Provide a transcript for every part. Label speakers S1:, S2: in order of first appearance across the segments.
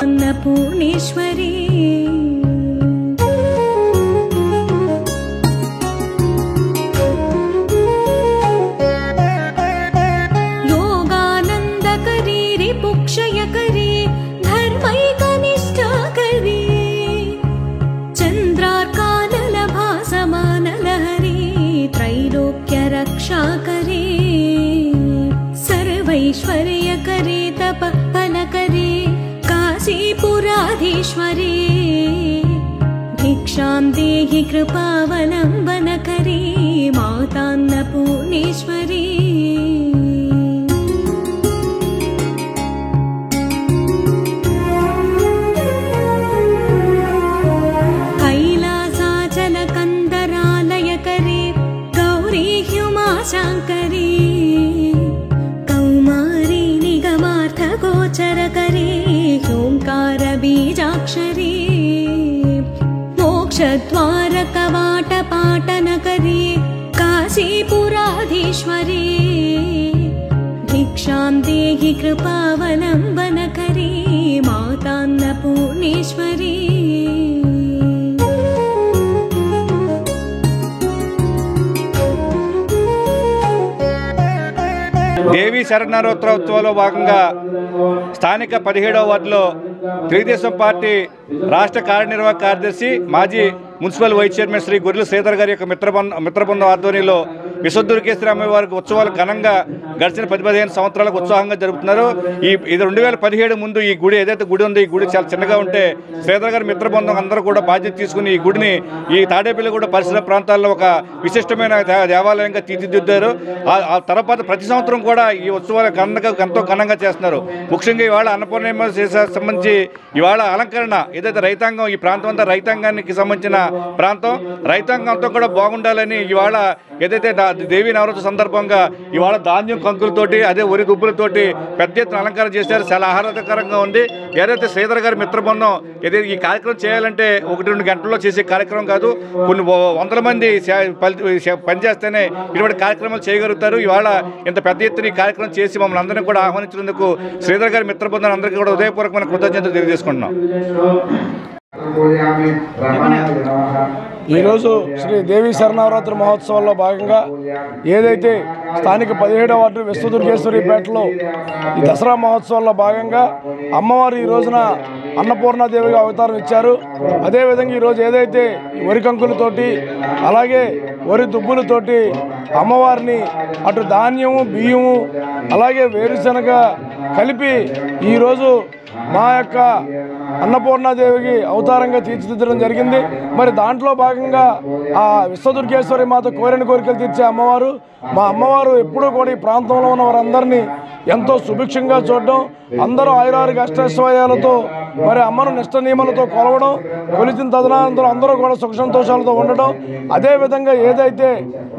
S1: अन्नपूर्णेश्वरी योगानन्दकरी रिपुक्षयकरी धर्मैकनिष्ठाकरी चन्द्रार्कानलभासमानलहरी त्रैलोक्यरक्षाकरी सर्वैश्वर्यकरी तपःफलकरी काशीपुराधीश्वरी भिक्षां देहि कृपावलम्बनकरी मातान्नपूर्णेश्वरी कैलासाचलकन्दरालयकरी गौरी ह्युमाशाङ्करी कौमारी निगमार्थगोचरकरी ह्योङ्कारबीजाक्षरी मोक्षद्वारकवाटपाटनकरी काशीपुराधीश्वरी भिक्षां देहि कृपावलम्बनकरी मातान्नपूर्णेश्वरी
S2: దేవీ శరణారోత్సవాల్లో భాగంగా స్థానిక 17వ వార్డులో తెలుగుదేశం పార్టీ రాష్ట్ర కార్యనిర్వాహక కార్యదర్శి మాజీ మున్సిపల్ వైస్ చైర్మన్ శ్రీ గొర్రెల శ్రీధర్ గారి యొక్క మిత్రబృందం ఆధ్వర్యంలో విశ్వదుర్గేశ్వరి అమ్మవారి ఉత్సవాలు ఘనంగా గడిచిన 10-15 సంవత్సరాలకు ఉత్సాహంగా జరుపుతున్నారు. ఇది 2017 ముందు ఈ గుడి ఏదైతే గుడి ఉందో ఈ గుడి చాలా చిన్నగా ఉంటే శ్రీధర్ గారి మిత్రబృందం అందరూ కూడా బాధ్యత తీసుకుని ఈ గుడిని ఈ తాడేపల్లిగూడ పరిసర ప్రాంతాల్లో ఒక విశిష్టమైన దేవాలయంగా తీర్చిదిద్దారు. ఆ తర్వాత ప్రతి సంవత్సరం కూడా ఈ ఉత్సవాలు ఎంతో ఘనంగా చేస్తున్నారు. ముఖ్యంగా ఇవాళ అన్నపూర్ణిమ సంబంధించి ఇవాళ అలంకరణ ఏదైతే రైతాంగం ఈ ప్రాంతం అంతా రైతాంగానికి సంబంధించిన ప్రాంతం రైతాంగంతో కూడా బాగుండాలని ఇవాళ ఏదైతే దేవీ నవరాత్రి సందర్భంగా ఇవాళ ధాన్యం కంకులతోటి అదే వరి దుబ్బులతోటి పెద్ద ఎత్తున అలంకరణ చేశారు. చాలా ఆహ్లాదకరంగా ఉంది. ఏదైతే శ్రీధర్ గారి మిత్రబృందం ఏదైతే ఈ కార్యక్రమం చేయాలంటే 1-2 గంటల్లో చేసే కార్యక్రమం కాదు, కొన్ని వందల మంది పనిచేస్తేనే ఇటువంటి కార్యక్రమాలు చేయగలుగుతారు. ఇవాళ ఇంత పెద్ద ఎత్తున ఈ కార్యక్రమం చేసి మమ్మల్ని అందరినీ కూడా ఆహ్వానించినందుకు శ్రీధర్ గారి మిత్రబృందం అందరికీ కూడా హృదయపూర్వకమైన కృతజ్ఞతలు తెలియజేసుకుంటున్నాం.
S3: ఈరోజు శ్రీ దేవీ శరణావరాత్రి మహోత్సవాల్లో భాగంగా ఏదైతే స్థానిక 17వ వార్డు విశ్వదుర్గేశ్వరిపేటలో ఈ దసరా మహోత్సవాల్లో భాగంగా అమ్మవారు ఈ రోజున అన్నపూర్ణాదేవిగా అవతారం ఇచ్చారు. అదేవిధంగా ఈరోజు ఏదైతే వరి కంకులతోటి అలాగే వరి దుబ్బులతోటి అమ్మవారిని అటు ధాన్యము బియ్యము అలాగే వేరుశనగ కలిపి ఈరోజు మా యొక్క అన్నపూర్ణాదేవికి అవతారంగా తీర్చిదిద్దడం జరిగింది. మరి దాంట్లో భాగంగా ఆ విశ్వదుర్గేశ్వరి మాత కోరిన కోరికలు తీర్చే అమ్మవారు మా అమ్మవారు ఎప్పుడూ కూడా ఈ ప్రాంతంలో ఉన్న వారందరినీ ఎంతో సుభిక్షంగా చూడడం, అందరూ ఆయురారోగ్య అష్టైశ్వర్యాలతో మరి అమ్మను నిష్ట నియమాలతో కొలవడం, కొలిచిన తదనంతరం అందరూ కూడా సుఖ సంతోషాలతో ఉండడం. అదేవిధంగా ఏదైతే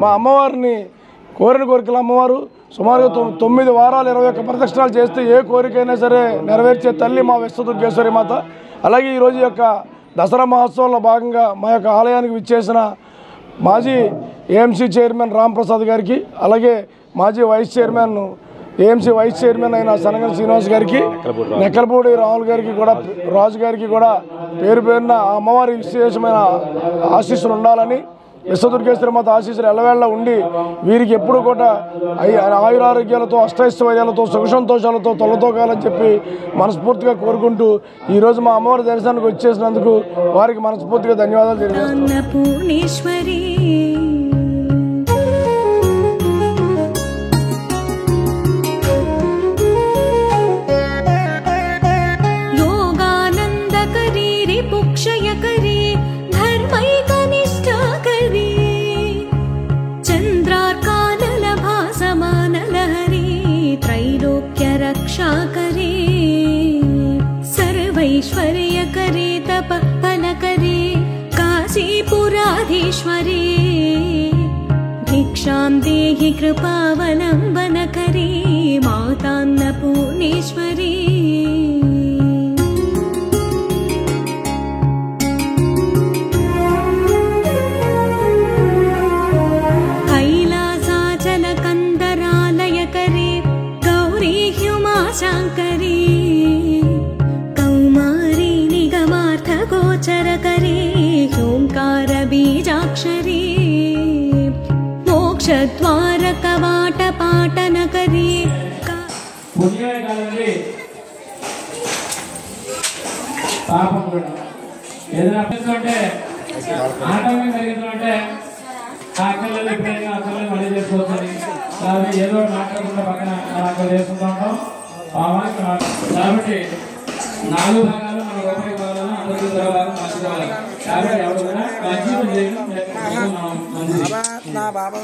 S3: మా అమ్మవారిని కోరిన కోరికలు అమ్మవారు సుమారుగా 9 వారాలు 21 ప్రదక్షిణాలు చేస్తే ఏ కోరికైనా సరే నెరవేర్చే తల్లి మా విశ్వదుర్గేశ్వరి మాత. అలాగే ఈరోజు యొక్క దసరా మహోత్సవంలో భాగంగా మా యొక్క ఆలయానికి విచ్చేసిన మాజీ ఏఎంసీ చైర్మన్ రాంప్రసాద్ గారికి అలాగే మాజీ ఏఎంసీ వైస్ చైర్మన్ అయిన సనగన శ్రీనివాస్ గారికి నెక్కలపూడి రాజు గారికి కూడా పేరు పేరున అమ్మవారి విశేషమైన ఆశీస్సులు ఉండాలని విశ్వదుర్గేశ్వరి మాత ఆశీస్సులు ఎల్లవేళ్ళ ఉండి వీరికి ఎప్పుడు కూడా ఆయురారోగ్యాలతో అష్టైశ్వర్యాలతో సుఖ సంతోషాలతో తొలతోగాలని చెప్పి మనస్ఫూర్తిగా కోరుకుంటూ ఈరోజు మా అమ్మవారి దర్శనానికి వచ్చేసినందుకు వారికి మనస్ఫూర్తిగా ధన్యవాదాలు తెలియజేస్తున్నాను.
S1: रक्षाकरी सर्वैश्वर्यकरी तपःफलकरी काशीपुराधीश्वरी भिक्षां देहि कृपावलम्बनकरी मातान्नपूर्णेश्वरी कैलासाचलकन्दरालयकरी गौरी ह्युमाशाङ्करी कौमा కవాట పాటన కరి
S4: పుణ్యమే కాదండి పాపం కూడా ఏదైనా అప్పిస్తుంటే ఆటంకం కలిగిందంటే ఆ అక్కర్లేదు ఎప్పుడైనా అక్కర్లేదు మళ్ళీ చేసుకోవచ్చని కాబట్టి ఏదో మాట్లాడకుండా పక్కన అక్కడ చేసుకుంటూ ఉంటాం కాబట్టి 4 భాగాలు మన ఒకటి భాగాలు అందరికీ భాగాలు పంచుకోవాలి కాబట్టి ఎవరు కూడా మంచిగా చేయడం మంచిది
S5: నా బాబా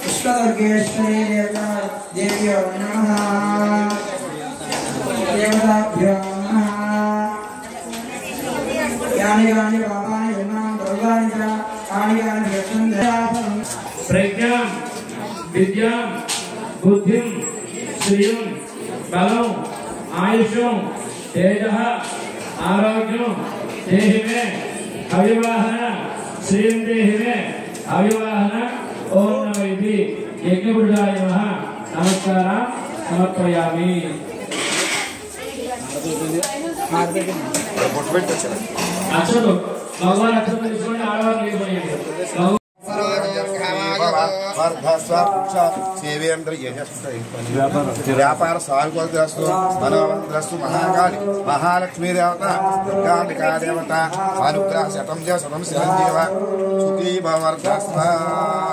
S5: పుష్పదుర్గేశ్వరీ దేవ్యో దేవతాభ్యో యాని యాని బాబాని విన్నాం దుర్గాని
S4: ప్రజ్ఞాం విద్యాం బుద్ధిం శ్రియం బలం ఆయుషం తేజః ఆరోగ్యం దేహి మే అవివాహన శ్రియం దేహి మే అవివాహన ఓం నమో ఇది యజ్ఞపురుషాయ నమః నమస్కారం సమర్పయామి అక్షరు భగవాన్ అక్షరం తీసుకోండి ఆడవారు తీసుకోండి
S6: వ్యాపార సాగుదస్తు మనోదస్తు మహాకాళి మహాలక్ష్మీ దేవత దుర్గాంబికా దేవత అనుగ్రహ శతం శతం శిరంజీవ సుఖీ భవర్ధస్వ